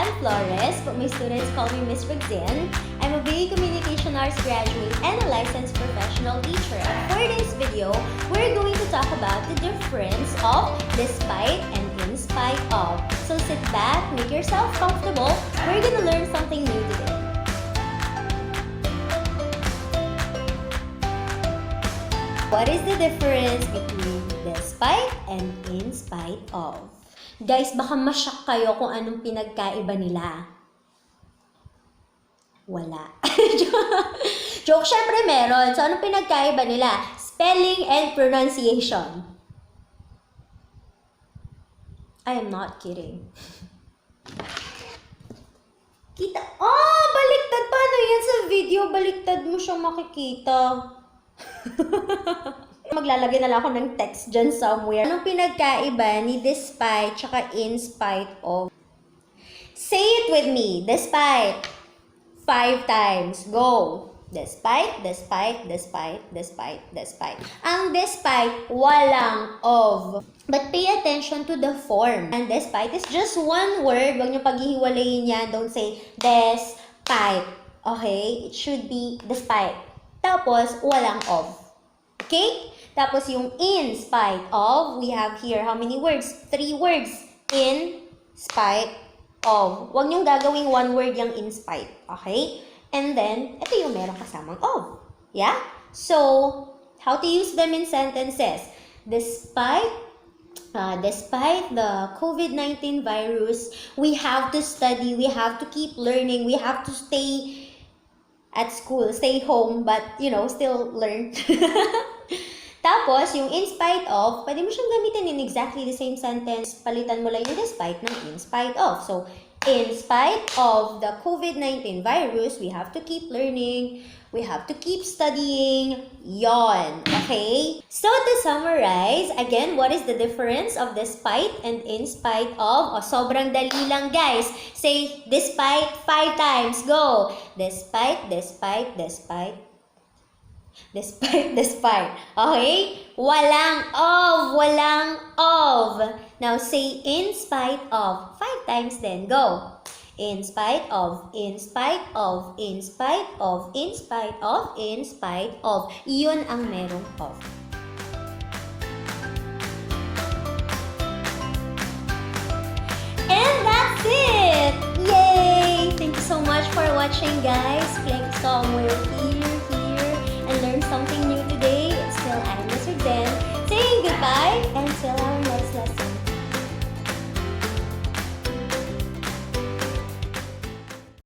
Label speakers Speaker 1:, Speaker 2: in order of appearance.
Speaker 1: Roxanne Flores, but my students call me Miss Roxanne. I'm a BA Communication Arts graduate and a licensed professional teacher. And for this video, we're going to talk about the difference of despite and in spite of. So sit back, make yourself comfortable. We're gonna learn something new today. What is the difference between despite and in spite of? Guys, baka ma-shock kayo kung anong pinagkaiba nila. Wala. Joke, syempre meron. So, anong pinagkaiba nila? Spelling and pronunciation. I am not kidding. Kita. Oh, baliktad. Paano yan sa video? Baliktad mo siyang makikita. Maglalagay na lang ako ng text dyan somewhere. Anong pinagkaiba ni despite tsaka in spite of? Say it with me. Despite. 5 times. Go. Despite, despite, despite, despite, despite. Ang despite, walang of. But pay attention to the form. And despite is just one word. Huwag niyo paghihiwalayin yan. Don't say despite. Okay? It should be despite. Tapos, walang of. Okay? Tapos yung in spite of, we have here how many words? 3 words. In spite of. Huwag niyong gagawing one word yung in spite. Okay? And then, ito yung meron kasamang of. Yeah? So, how to use them in sentences? Despite the COVID-19 virus, we have to study, we have to keep learning, we have to stay at school, stay home, but, still learn. Tapos, yung in spite of, pwede mo siyang gamitin in exactly the same sentence. Palitan mo lang yung despite ng in spite of. So, in spite of the COVID-19 virus, we have to keep learning. We have to keep studying. Yon. Okay? So, to summarize, again, what is the difference of despite and in spite of? O, sobrang dali lang, guys. Say, despite 5 times. Go! Despite, despite, despite. Despite, despite. Okay? Walang of, walang of. Now, say in spite of. 5 times then. Go. In spite of, in spite of, in spite of, in spite of, in spite of. Iyon ang merong of. And that's it! Yay! Thank you so much for watching, guys. Click somewhere here, and learn something new today. It's still I'm Miss Roxanne saying goodbye until our